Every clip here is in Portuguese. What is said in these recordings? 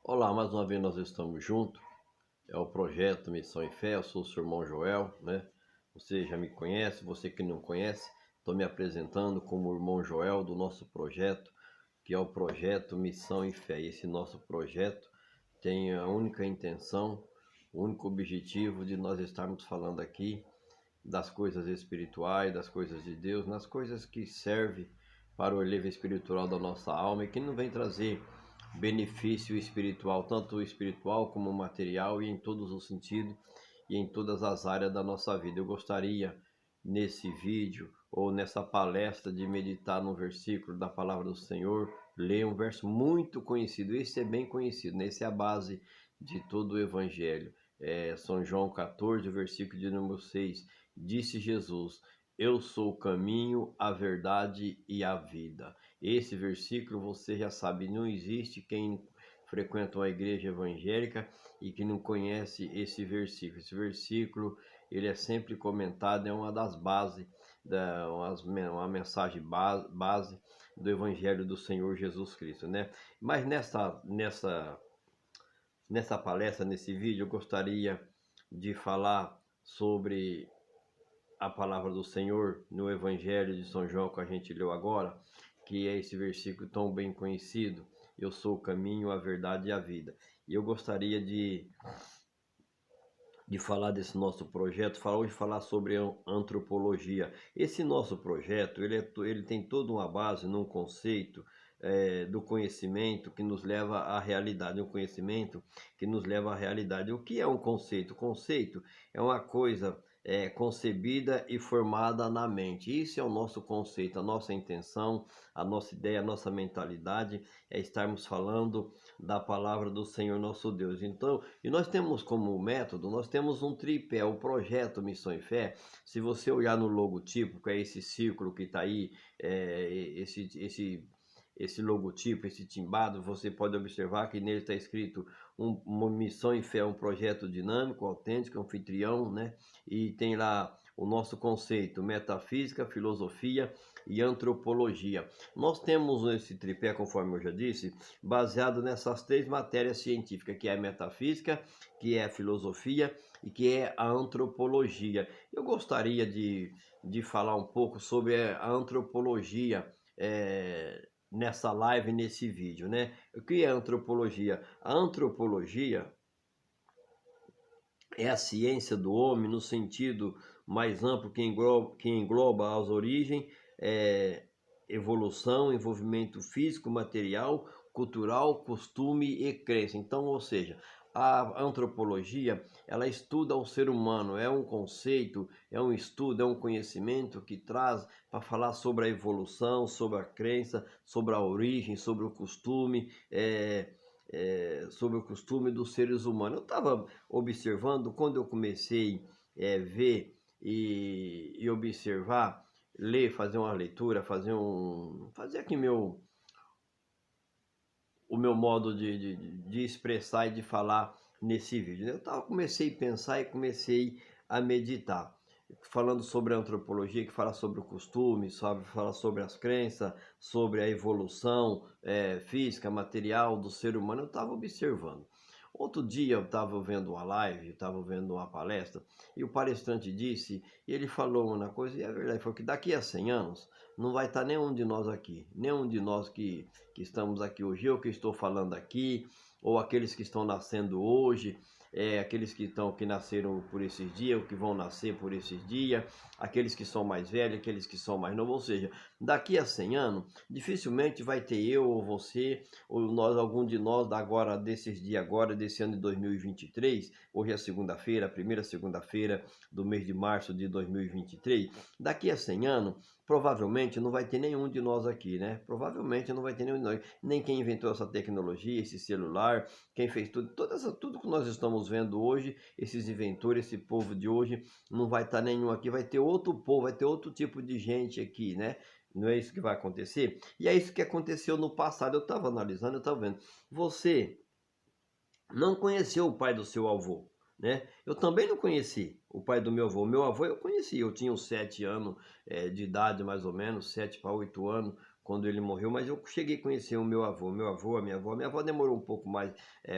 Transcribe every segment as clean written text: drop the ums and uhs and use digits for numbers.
Olá, mais uma vez nós estamos juntos. É o projeto Missão em Fé. Eu sou o seu irmão Joel, né? Você já me conhece, você que não conhece, estou me apresentando como o irmão Joel do nosso projeto, que é o projeto Missão em Fé. E esse nosso projeto tem a única intenção, o único objetivo de nós estarmos falando aqui das coisas espirituais, das coisas de Deus, nas coisas que servem para o elevio espiritual da nossa alma e que não vem trazer benefício espiritual, tanto espiritual como material e em todos os sentidos e em todas as áreas da nossa vida. Eu gostaria nesse vídeo ou nessa palestra de meditar no versículo da palavra do Senhor, ler um verso muito conhecido. Esse é bem conhecido, né? Esse é a base de todo o evangelho. São João 14, versículo de número 6. Disse Jesus: eu sou o caminho, a verdade e a vida. Esse versículo você já sabe, não existe quem frequenta uma igreja evangélica e que não conhece esse versículo. Esse versículo, ele é sempre comentado, é uma das bases, uma mensagem base do evangelho do Senhor Jesus Cristo, né? Mas nessa palestra, nesse vídeo, eu gostaria de falar sobre a palavra do Senhor no Evangelho de São João que a gente leu agora, que é esse versículo tão bem conhecido: eu sou o caminho, a verdade e a vida. E eu gostaria de falar desse nosso projeto, hoje falar sobre antropologia. Esse nosso projeto, ele tem toda uma base num conceito do conhecimento que nos leva à realidade, um conhecimento que nos leva à realidade. O que é um conceito? Conceito é uma coisa concebida e formada na mente. Isso é o nosso conceito, a nossa intenção, a nossa ideia, a nossa mentalidade é estarmos falando da palavra do Senhor nosso Deus. Então, e nós temos como método, nós temos um tripé, o projeto Missão e Fé. Se você olhar no logotipo, que é esse círculo que está aí, esse logotipo, esse timbado, você pode observar que nele está escrito uma missão em fé, um projeto dinâmico, autêntico, anfitrião, né? E tem lá o nosso conceito: metafísica, filosofia e antropologia. Nós temos esse tripé, conforme eu já disse, baseado nessas três matérias científicas, que é a metafísica, que é a filosofia e que é a antropologia. Eu gostaria de falar um pouco sobre a antropologia nessa live, nesse vídeo, né? O que é a antropologia? A antropologia é a ciência do homem no sentido mais amplo que engloba as origens, evolução, envolvimento físico, material, cultural, costume e crença. Então, ou seja, a antropologia, ela estuda o ser humano, é um conceito, é um estudo, é um conhecimento que traz para falar sobre a evolução, sobre a crença, sobre a origem, sobre o costume, sobre o costume dos seres humanos. Eu estava observando, quando eu comecei a ver e observar, ler, fazer uma leitura, fazer aqui o meu modo de expressar e de falar nesse vídeo, né? Comecei a pensar e comecei a meditar, falando sobre a antropologia, que fala sobre o costume, fala sobre as crenças, sobre a evolução física, material do ser humano. Eu estava observando. Outro dia eu estava vendo uma live, estava vendo uma palestra, e o palestrante disse, e ele falou uma coisa, e é verdade, falou que daqui a 100 anos não vai estar nenhum de nós aqui, nenhum de nós que estamos aqui hoje, eu que estou falando aqui, ou aqueles que estão nascendo hoje, aqueles que nasceram por esses dias, ou que vão nascer por esses dias, aqueles que são mais velhos, aqueles que são mais novos, ou seja, daqui a 100 anos, dificilmente vai ter eu ou você, ou nós, algum de nós, agora, desses dias agora, desse ano de 2023, hoje é segunda-feira, a primeira segunda-feira do mês de março de 2023, daqui a 100 anos, provavelmente não vai ter nenhum de nós aqui, né? Provavelmente não vai ter nenhum de nós, nem quem inventou essa tecnologia, esse celular, quem fez tudo, tudo que nós estamos vendo hoje, esses inventores, esse povo de hoje, não vai estar nenhum aqui, vai ter outro povo, vai ter outro tipo de gente aqui, né? Não é isso que vai acontecer? E é isso que aconteceu no passado. Eu estava analisando, eu estava vendo. Você não conheceu o pai do seu avô, né? Eu também não conheci o pai do meu avô. Meu avô eu conheci, eu tinha uns 7 anos de idade, mais ou menos, 7 para 8 anos, quando ele morreu, mas eu cheguei a conhecer o meu avô, a minha avó. Minha avó demorou um pouco mais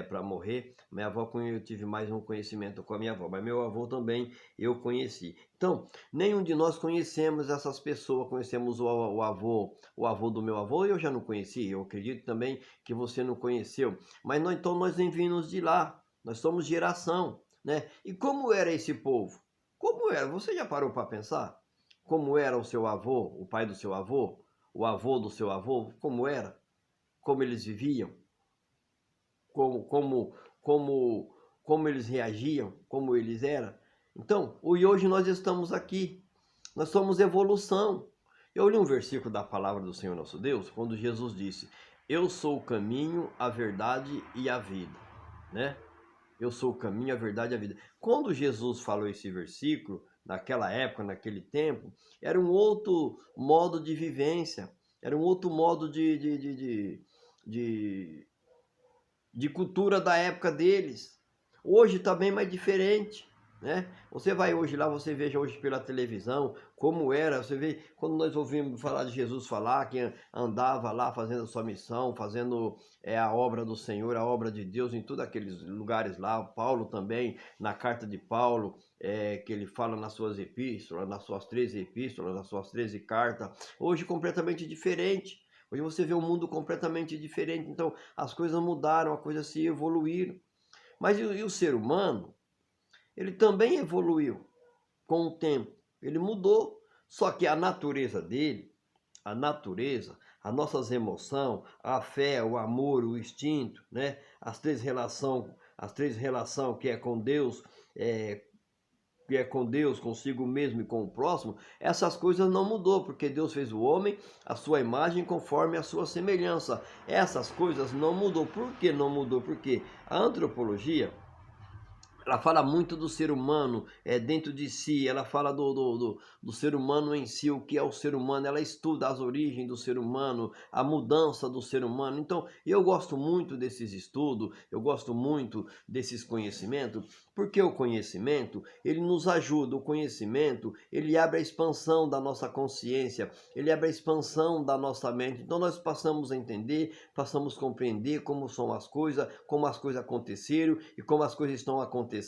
para morrer. Minha avó, eu tive mais um conhecimento com a minha avó, mas meu avô também eu conheci. Então, nenhum de nós conhecemos essas pessoas, conhecemos o avô do meu avô, eu já não conheci, eu acredito também que você não conheceu, mas então nós nem vimos de lá, nós somos geração, né? E como era esse povo? Como era? Você já parou para pensar? Como era o seu avô, o pai do seu avô, o avô do seu avô? Como era? Como eles viviam? Como, como, como, como eles reagiam? Como eles eram? Então, e hoje nós estamos aqui. Nós somos evolução. Eu li um versículo da palavra do Senhor nosso Deus, quando Jesus disse: Eu sou o caminho, a verdade e a vida, né? Eu sou o caminho, a verdade e a vida. Quando Jesus falou esse versículo, naquela época, naquele tempo, era um outro modo de vivência, era um outro modo de, de cultura da época deles. Hoje está bem mais diferente, né? Você vai hoje lá, você veja hoje pela televisão como era, você vê quando nós ouvimos falar de Jesus falar que andava lá fazendo a sua missão, fazendo a obra do Senhor, a obra de Deus em todos aqueles lugares lá. Paulo também, na carta de Paulo, que ele fala nas suas epístolas, nas suas 13 epístolas, nas suas 13 cartas, hoje completamente diferente. Hoje você vê um mundo completamente diferente, então as coisas mudaram, as coisas se evoluíram. Mas e o ser humano? Ele também evoluiu com o tempo, ele mudou. Só que a natureza dele, a natureza, as nossas emoções, a fé, o amor, o instinto, né? As três relações que é com Deus, que é com Deus, consigo mesmo e com o próximo, essas coisas não mudou, porque Deus fez o homem a sua imagem conforme a sua semelhança. Essas coisas não mudou. Por que não mudou? Porque a antropologia, ela fala muito do ser humano dentro de si, ela fala do ser humano em si, o que é o ser humano, ela estuda as origens do ser humano, a mudança do ser humano. Então, eu gosto muito desses estudos, eu gosto muito desses conhecimentos, porque o conhecimento, ele nos ajuda, o conhecimento, ele abre a expansão da nossa consciência, ele abre a expansão da nossa mente. Então, nós passamos a entender, passamos a compreender como são as coisas, como as coisas aconteceram e como as coisas estão acontecendo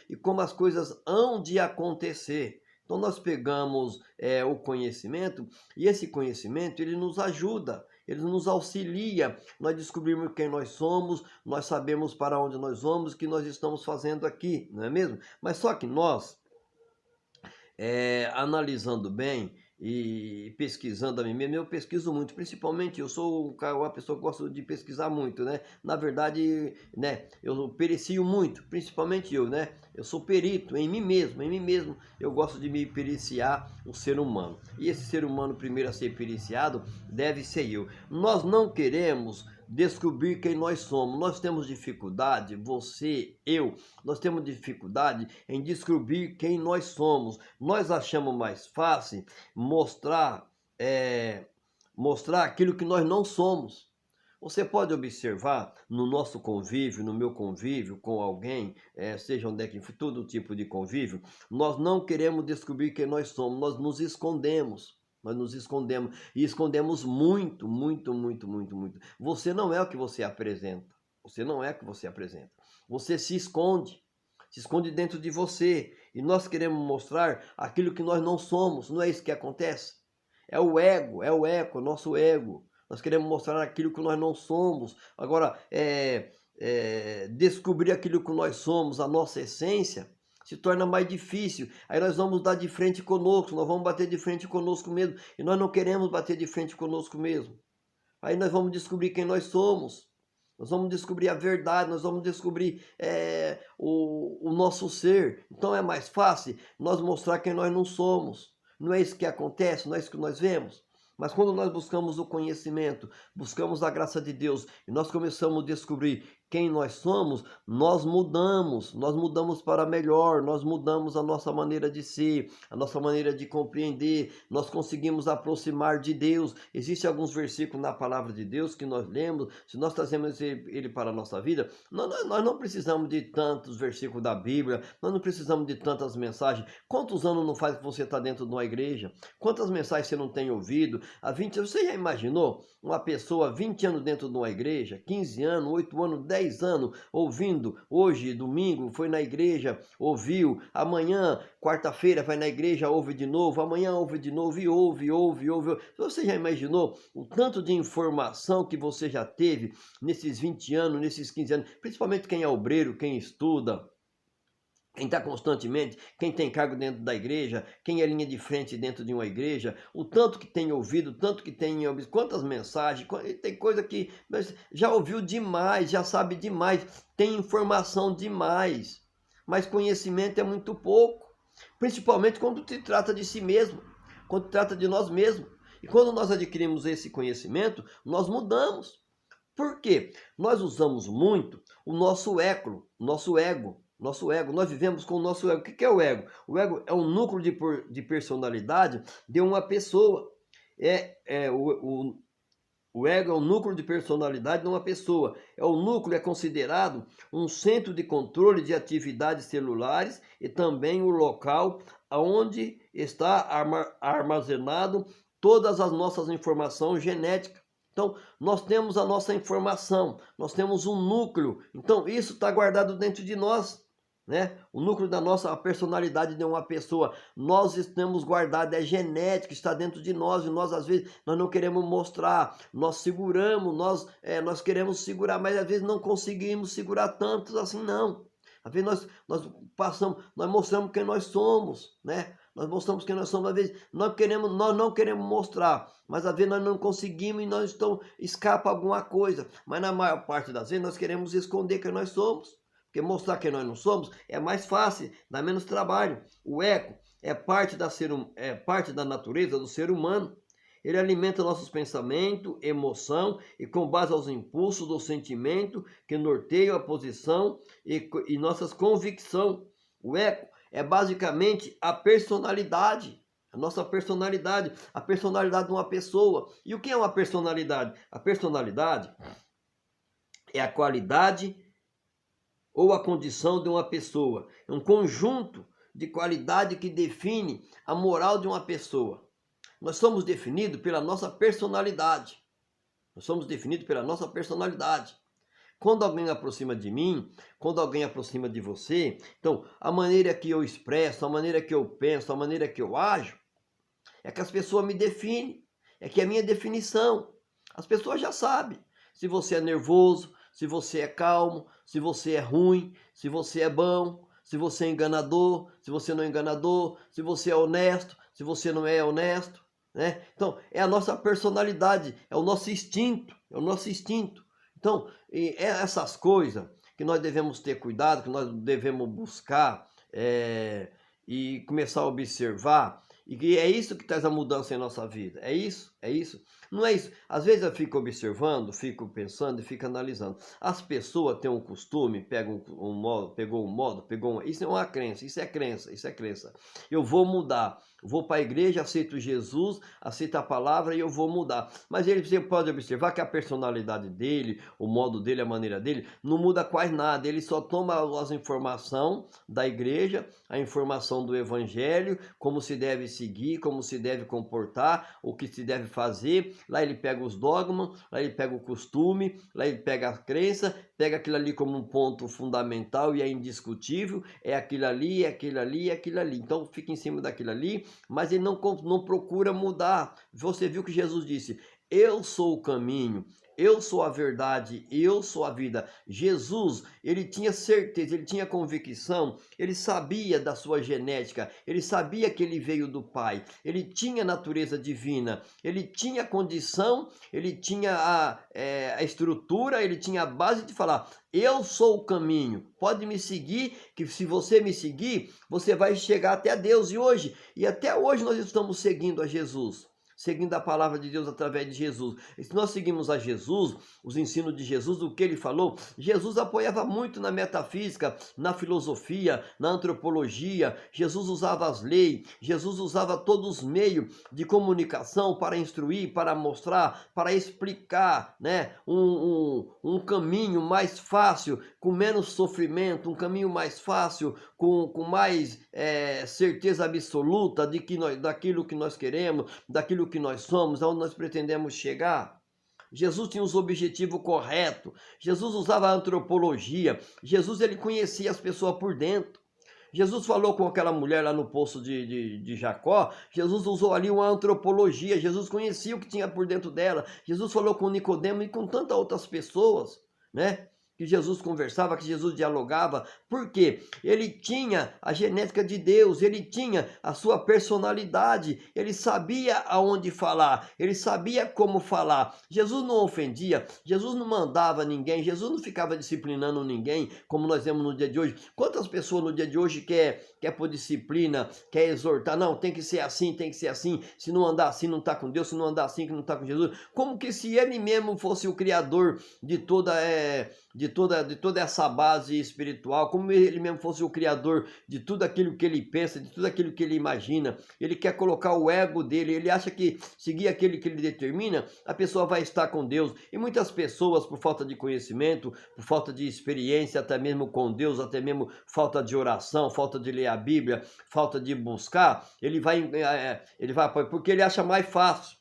e como as coisas hão de acontecer. Então nós pegamos o conhecimento e esse conhecimento ele nos ajuda, ele nos auxilia, nós descobrimos quem nós somos, nós sabemos para onde nós vamos, o que nós estamos fazendo aqui, não é mesmo? Mas só que nós, analisando bem e pesquisando a mim mesmo, eu pesquiso muito, principalmente eu sou uma pessoa que gosta de pesquisar muito, né? Na verdade, né, eu pericio muito, principalmente eu, né? Eu sou perito em mim mesmo, eu gosto de me periciar o ser humano. E esse ser humano primeiro a ser periciado deve ser eu. Nós não queremos descobrir quem nós somos. Nós temos dificuldade, você, eu, nós temos dificuldade em descobrir quem nós somos. Nós achamos mais fácil mostrar aquilo que nós não somos. Você pode observar no nosso convívio, no meu convívio com alguém, seja onde é que for, todo tipo de convívio, nós não queremos descobrir quem nós somos, nós nos escondemos. Nós nos escondemos e escondemos muito, muito, muito, muito, muito. Você não é o que você apresenta. Você não é o que você apresenta. Você se esconde dentro de você. E nós queremos mostrar aquilo que nós não somos. Não é isso que acontece? É o ego, o nosso ego. Nós queremos mostrar aquilo que nós não somos. Agora, descobrir aquilo que nós somos, a nossa essência, se torna mais difícil. Aí nós vamos dar de frente conosco, nós vamos bater de frente conosco mesmo. E nós não queremos bater de frente conosco mesmo. Aí nós vamos descobrir quem nós somos. Nós vamos descobrir a verdade, nós vamos descobrir o nosso ser. Então é mais fácil nós mostrar quem nós não somos. Não é isso que acontece, não é isso que nós vemos. Mas quando nós buscamos o conhecimento, buscamos a graça de Deus e nós começamos a descobrir quem nós somos, nós mudamos para melhor, nós mudamos a nossa maneira de ser, a nossa maneira de compreender, nós conseguimos aproximar de Deus. Existem alguns versículos na palavra de Deus que nós lemos, se nós trazemos ele para a nossa vida, nós não precisamos de tantos versículos da Bíblia, nós não precisamos de tantas mensagens. Quantos anos não faz que você está dentro de uma igreja? Quantas mensagens você não tem ouvido? Há 20 anos, você já imaginou uma pessoa 20 anos dentro de uma igreja, 15 anos, 8 anos, 10 anos, ouvindo, hoje, domingo, foi na igreja, ouviu, amanhã, quarta-feira, vai na igreja, ouve de novo, amanhã ouve de novo e ouve. Você já imaginou o tanto de informação que você já teve nesses 20 anos, nesses 15 anos, principalmente quem é obreiro, quem estuda, quem está constantemente, quem tem cargo dentro da igreja, quem é linha de frente dentro de uma igreja, o tanto que tem ouvido, tanto que tem ouvido, quantas mensagens, tem coisa que já ouviu demais, já sabe demais, tem informação demais, mas conhecimento é muito pouco, principalmente quando se trata de si mesmo, quando se trata de nós mesmos. E quando nós adquirimos esse conhecimento, nós mudamos. Por quê? Nós usamos muito o nosso ego, nosso ego, nós vivemos com o nosso ego. O que é o ego? O ego é um núcleo de personalidade de uma pessoa. O ego é o núcleo de personalidade de uma pessoa. É considerado um centro de controle de atividades celulares e também o local onde está armazenado todas as nossas informações genéticas. Então, nós temos a nossa informação, nós temos um núcleo. Então, isso está guardado dentro de nós. Né? O núcleo da nossa personalidade de uma pessoa, nós estamos guardados, é genético, está dentro de nós, e nós às vezes nós não queremos mostrar, nós seguramos, nós queremos segurar, mas às vezes não conseguimos segurar tantos assim não. Às vezes nós mostramos quem nós somos, né? Nós mostramos quem nós somos, às vezes nós não queremos mostrar, mas às vezes nós não conseguimos e escapa alguma coisa, mas na maior parte das vezes nós queremos esconder quem nós somos. Porque mostrar que nós não somos é mais fácil, dá menos trabalho. O ego é parte da natureza do ser humano. Ele alimenta nossos pensamentos, emoção e com base aos impulsos do sentimento que norteiam a posição e nossas convicções. O ego é basicamente a personalidade. A nossa personalidade, a personalidade de uma pessoa. E o que é uma personalidade? A personalidade é a qualidade ou a condição de uma pessoa. É um conjunto de qualidade que define a moral de uma pessoa. Nós somos definidos pela nossa personalidade. Quando alguém aproxima de mim, quando alguém aproxima de você, então a maneira que eu expresso, a maneira que eu penso, a maneira que eu ajo, é que as pessoas me definem, é que é a minha definição. As pessoas já sabem se você é nervoso, se você é calmo, se você é ruim, se você é bom, se você é enganador, se você não é enganador, se você é honesto, se você não é honesto, né? Então, é a nossa personalidade, é o nosso instinto, Então, essas coisas que nós devemos ter cuidado, que nós devemos buscar e começar a observar, e que é isso que traz a mudança em nossa vida. É isso. Não é isso. Às vezes eu fico observando, fico pensando e fico analisando. As pessoas têm um costume, pegou um modo, isso é uma crença, isso é crença. Eu vou mudar. Vou para a igreja, aceito Jesus, aceito a palavra e eu vou mudar. Mas você pode observar que a personalidade dele, o modo dele, a maneira dele, não muda quase nada. Ele só toma as informações da igreja, a informação do evangelho, como se deve seguir, como se deve comportar, o que se deve fazer. Lá ele pega os dogmas, lá ele pega o costume, lá ele pega a crença, pega aquilo ali como um ponto fundamental e é indiscutível, é aquilo ali, é aquilo ali, é aquilo ali. Então fica em cima daquilo ali, mas ele não procura mudar. Você viu que Jesus disse: eu sou o caminho, eu sou a verdade, eu sou a vida. Jesus, ele tinha certeza, ele tinha convicção, ele sabia da sua genética, ele sabia que ele veio do Pai, ele tinha natureza divina, ele tinha condição, ele tinha a estrutura, ele tinha a base de falar: eu sou o caminho, pode me seguir, que se você me seguir, você vai chegar até Deus. E até hoje nós estamos seguindo a Jesus. seguindo a palavra de Deus através de Jesus. E se nós seguimos a Jesus, os ensinos de Jesus, o que ele falou, Jesus apoiava muito na metafísica, na filosofia, na antropologia. Jesus usava as leis, Jesus usava todos os meios de comunicação para instruir, para mostrar, para explicar, né, um caminho mais fácil, com menos sofrimento, um caminho mais fácil, com mais certeza absoluta daquilo que nós queremos, daquilo que nós somos, aonde nós pretendemos chegar. Jesus tinha os objetivos corretos. Jesus usava a antropologia. Jesus, ele conhecia as pessoas por dentro. Jesus falou com aquela mulher lá no poço de Jacó. Jesus usou ali uma antropologia. Jesus conhecia o que tinha por dentro dela. Jesus falou com Nicodemo e com tantas outras pessoas, né? Que Jesus conversava, que Jesus dialogava, porque ele tinha a genética de Deus, ele tinha a sua personalidade, ele sabia aonde falar, ele sabia como falar. Jesus não ofendia, Jesus não mandava ninguém, Jesus não ficava disciplinando ninguém, como nós vemos no dia de hoje. Quantas pessoas no dia de hoje quer por disciplina, quer exortar, não, tem que ser assim, se não andar assim não está com Deus, se não andar assim que não está com Jesus, como que se ele mesmo fosse o criador de toda essa base espiritual, como ele mesmo fosse o criador de tudo aquilo que ele pensa, de tudo aquilo que ele imagina. Ele quer colocar o ego dele, ele acha que seguir aquele que ele determina, a pessoa vai estar com Deus. E muitas pessoas, por falta de conhecimento, por falta de experiência, até mesmo com Deus, até mesmo falta de oração, falta de ler a Bíblia, falta de buscar, ele vai porque ele acha mais fácil.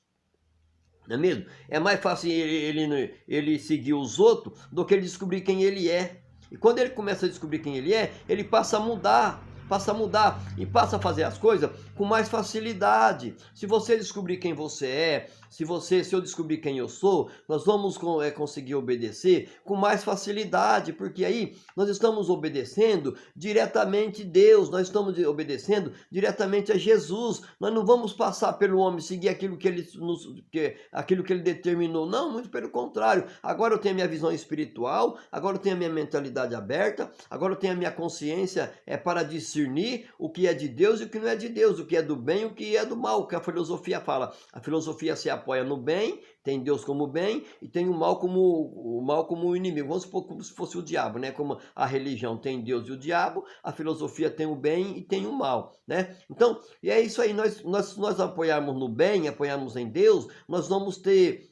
Não é mesmo? É mais fácil ele seguir os outros do que ele descobrir quem ele é. E quando ele começa a descobrir quem ele é, ele passa a mudar e passa a fazer as coisas com mais facilidade. Se você descobrir quem você é, se eu descobrir quem eu sou, nós vamos conseguir obedecer com mais facilidade, porque aí nós estamos obedecendo diretamente Deus, nós estamos obedecendo diretamente a Jesus. Nós não vamos passar pelo homem, seguir aquilo que ele determinou. Não, muito pelo contrário. Agora eu tenho a minha visão espiritual, agora eu tenho a minha mentalidade aberta, agora eu tenho a minha consciência para discernir o que é de Deus e o que não é de Deus, o que é do bem e o que é do mal, o que a filosofia fala. A filosofia se apoia no bem, tem Deus como bem e tem o mal como inimigo. Vamos supor como se fosse o diabo, né? Como a religião tem Deus e o diabo, a filosofia tem o bem e tem o mal, né? Então, e é isso aí, nós apoiarmos no bem, apoiarmos em Deus, nós vamos ter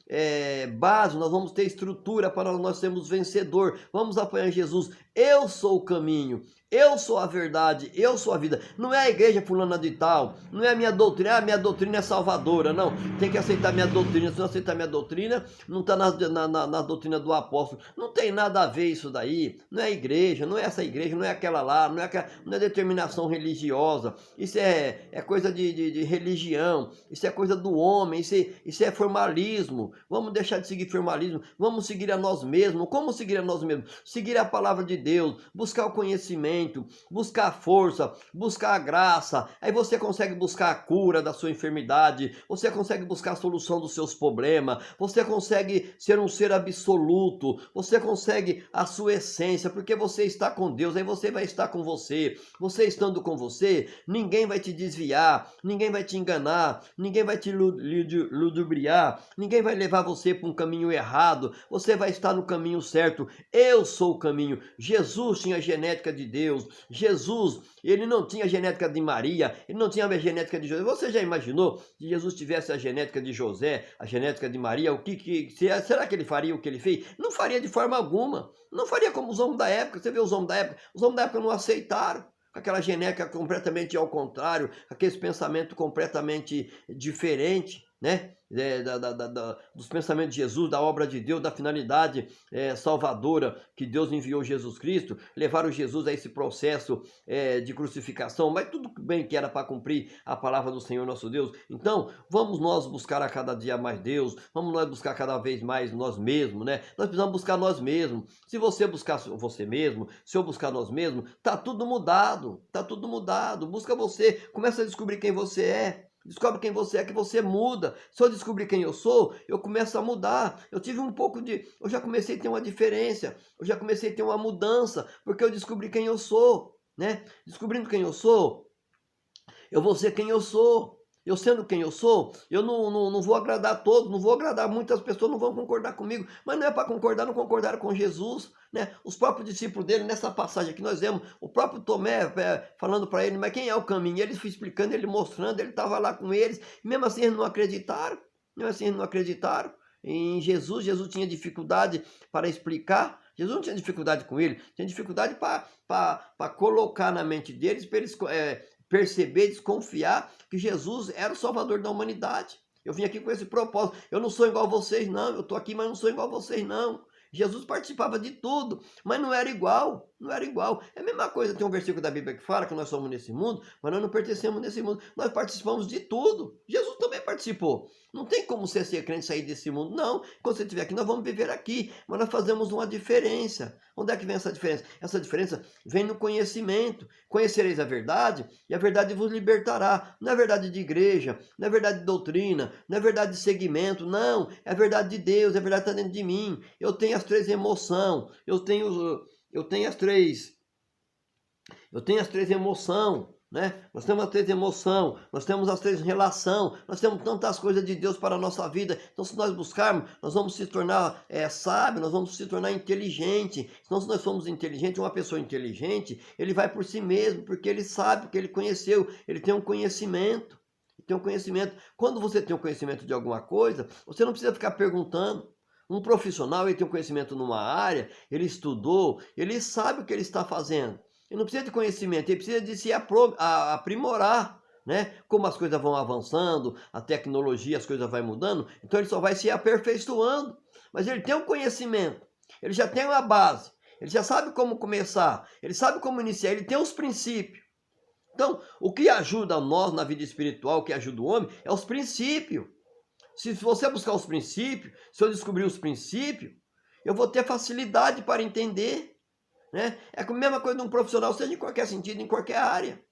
base, nós vamos ter estrutura para nós sermos vencedor. Vamos apoiar em Jesus. Eu sou o caminho, eu sou a verdade, eu sou a vida. Não é a igreja fulana de tal, não é a minha doutrina é salvadora, não. Tem que aceitar minha doutrina, se não aceitar minha doutrina, não está na doutrina do apóstolo. Não tem nada a ver isso daí, não é a igreja, não é essa igreja, não é aquela lá, não é determinação religiosa. Isso é coisa de religião, isso é coisa do homem, isso é formalismo. Vamos deixar de seguir formalismo, vamos seguir a nós mesmos. Como seguir a nós mesmos? Seguir a palavra de Deus, buscar o conhecimento, buscar a força, buscar a graça. Aí você consegue buscar a cura da sua enfermidade, você consegue buscar a solução dos seus problemas, você consegue ser um ser absoluto, você consegue a sua essência, porque você está com Deus, aí você vai estar com você. Você estando com você, ninguém vai te desviar, ninguém vai te enganar, ninguém vai te ludibriar, ninguém vai levar você para um caminho errado, você vai estar no caminho certo. Eu sou o caminho. Jesus tinha a genética de Deus. Jesus, ele não tinha a genética de Maria, ele não tinha a genética de José. Você já imaginou se Jesus tivesse a genética de José, a genética de Maria, será que ele faria o que ele fez? Não faria de forma alguma. Não faria como os homens da época. Você vê os homens da época não aceitaram. Com aquela genética completamente ao contrário, aqueles pensamentos completamente diferentes, né? Dos pensamentos de Jesus, da obra de Deus, da finalidade salvadora que Deus enviou Jesus Cristo, levaram Jesus a esse processo de crucificação, mas tudo bem que era para cumprir a palavra do Senhor nosso Deus. Então, vamos nós buscar a cada dia mais Deus, vamos nós buscar cada vez mais nós mesmos, né? Nós precisamos buscar nós mesmos. Se você buscar você mesmo, se eu buscar nós mesmos, tá tudo mudado, busca você, começa a descobrir quem você é. Descobre quem você é, que você muda. Se eu descobrir quem eu sou, eu começo a mudar. Eu já comecei a ter uma diferença, eu já comecei a ter uma mudança, porque eu descobri quem eu sou, né? Descobrindo quem eu sou, eu vou ser quem eu sou. Eu sendo quem eu sou, eu não vou agradar a todos, não vou agradar muitas pessoas, não vão concordar comigo. Mas não é para concordar, não concordaram com Jesus, né? Os próprios discípulos dele, nessa passagem que nós vemos, o próprio Tomé falando para ele, mas quem é o caminho? Ele foi explicando, ele mostrando, ele estava lá com eles, mesmo assim eles não acreditaram, mesmo assim eles não acreditaram em Jesus. Jesus tinha dificuldade para explicar, Jesus não tinha dificuldade com ele, tinha dificuldade para colocar na mente deles, para eles perceber, desconfiar que Jesus era o Salvador da humanidade. Eu vim aqui com esse propósito. Eu não sou igual a vocês, não. Eu estou aqui, mas não sou igual a vocês, não. Jesus participava de tudo, mas não era igual, não era igual. É a mesma coisa, tem um versículo da Bíblia que fala que nós somos nesse mundo, mas nós não pertencemos nesse mundo. Nós participamos de tudo. Jesus também participou. Não tem como você ser crente e sair desse mundo, não. Quando você estiver aqui, nós vamos viver aqui, mas nós fazemos uma diferença. Onde é que vem essa diferença? Essa diferença vem no conhecimento. Conhecereis a verdade e a verdade vos libertará. Não é verdade de igreja, não é verdade de doutrina, não é verdade de segmento, não. É a verdade de Deus, é a verdade que está dentro de mim. Eu tenho as três emoções, eu tenho as três emoções, né? Nós temos as três emoções, nós temos as três relação, nós temos tantas coisas de Deus para a nossa vida. Então, se nós buscarmos, nós vamos se tornar sábio, nós vamos se tornar inteligente. Então, se nós somos inteligentes, uma pessoa inteligente, ele vai por si mesmo, porque ele sabe, porque ele conheceu, ele tem um conhecimento. Tem um conhecimento. Quando você tem um conhecimento de alguma coisa, você não precisa ficar perguntando. Um profissional, ele tem um conhecimento numa área, ele estudou, ele sabe o que ele está fazendo. Ele não precisa de conhecimento, ele precisa de se aprimorar, né? Como as coisas vão avançando, a tecnologia, as coisas vão mudando, então ele só vai se aperfeiçoando. Mas ele tem um conhecimento, ele já tem uma base, ele já sabe como começar, ele sabe como iniciar, ele tem os princípios. Então, o que ajuda nós na vida espiritual, o que ajuda o homem, é os princípios. Se você buscar os princípios, se eu descobrir os princípios, eu vou ter facilidade para entender. Né? É a mesma coisa de um profissional, seja em qualquer sentido, em qualquer área.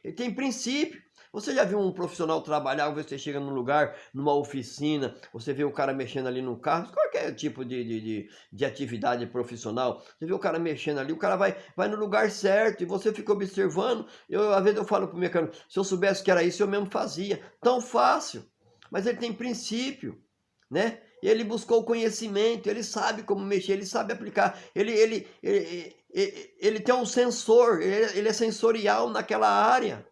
Ele tem princípio. Você já viu um profissional trabalhar, você chega num lugar, numa oficina, você vê o cara mexendo ali no carro, qualquer tipo de atividade profissional, você vê o cara mexendo ali, o cara vai no lugar certo e você fica observando. Às vezes eu falo pro mecânico, se eu soubesse que era isso, eu mesmo fazia. Tão fácil. Mas ele tem princípio, né? Ele buscou conhecimento, ele sabe como mexer, ele sabe aplicar, ele tem um sensor, ele é sensorial naquela área.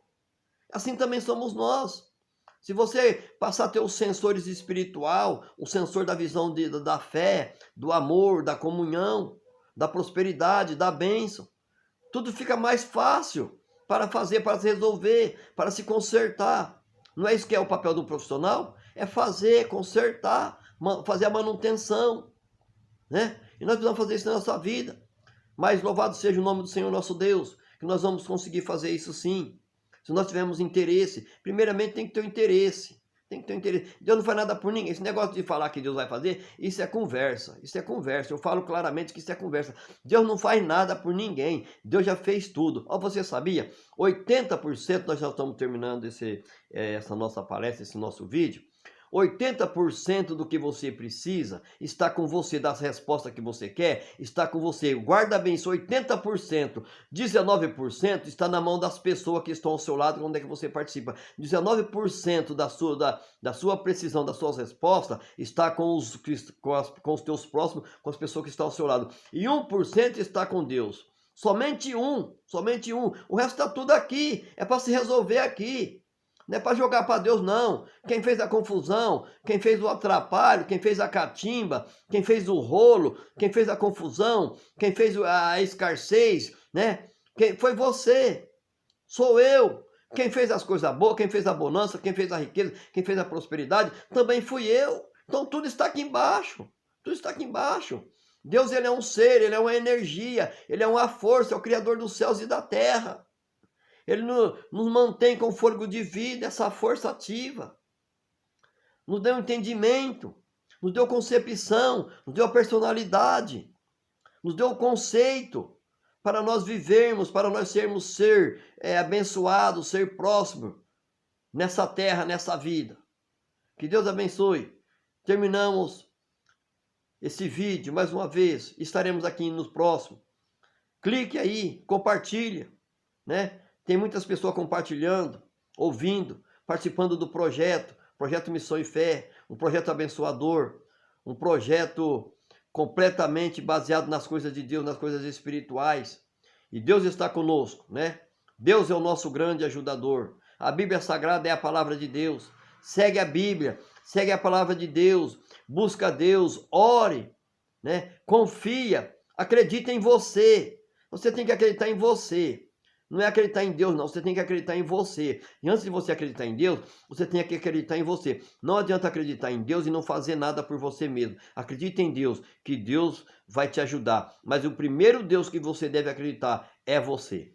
Assim também somos nós. Se você passar a ter os sensores espiritual, o sensor da visão da fé, do amor, da comunhão, da prosperidade, da bênção, tudo fica mais fácil para fazer, para se resolver, para se consertar. Não é isso que é o papel do profissional? É fazer, consertar, fazer a manutenção, né? E nós precisamos fazer isso na nossa vida. Mas louvado seja o nome do Senhor nosso Deus, que nós vamos conseguir fazer isso sim. Se nós tivermos interesse, primeiramente tem que ter um interesse. Tem que ter um interesse. Deus não faz nada por ninguém. Esse negócio de falar que Deus vai fazer, isso é conversa. Isso é conversa. Eu falo claramente que isso é conversa. Deus não faz nada por ninguém. Deus já fez tudo. Ó, você sabia? 80%, nós já estamos terminando essa nossa palestra, esse nosso vídeo. 80% do que você precisa está com você, das respostas que você quer, está com você. Guarda bem isso, 80%. 19% está na mão das pessoas que estão ao seu lado, onde é que você participa. 19% da sua precisão, das suas respostas, está com os teus próximos, com as pessoas que estão ao seu lado. E 1% está com Deus. Somente um. O resto está tudo aqui, é para se resolver aqui. Não é para jogar para Deus, não. Quem fez a confusão, quem fez o atrapalho, quem fez a catimba, quem fez o rolo, quem fez a confusão, quem fez a escassez, né? Foi você, sou eu. Quem fez as coisas boas, quem fez a bonança, quem fez a riqueza, quem fez a prosperidade, também fui eu. Então tudo está aqui embaixo. Tudo está aqui embaixo. Deus, ele é um ser, ele é uma energia, ele é uma força, é o Criador dos céus e da terra. Ele nos mantém com fôlego de vida, essa força ativa. Nos deu entendimento, nos deu concepção, nos deu personalidade, nos deu o conceito para nós vivermos, para nós sermos abençoado, ser próximo nessa terra, nessa vida. Que Deus abençoe. Terminamos esse vídeo mais uma vez. Estaremos aqui no próximo. Clique aí, compartilha, né? Tem muitas pessoas compartilhando, ouvindo, participando do projeto Missão e Fé, um projeto abençoador, um projeto completamente baseado nas coisas de Deus, nas coisas espirituais. E Deus está conosco, né? Deus é o nosso grande ajudador. A Bíblia Sagrada é a palavra de Deus. Segue a Bíblia, segue a palavra de Deus, busca Deus, ore, né? Confia, acredita em você. Você tem que acreditar em você. Não é acreditar em Deus, não. Você tem que acreditar em você. E antes de você acreditar em Deus, você tem que acreditar em você. Não adianta acreditar em Deus e não fazer nada por você mesmo. Acredite em Deus, que Deus vai te ajudar. Mas o primeiro Deus que você deve acreditar é você.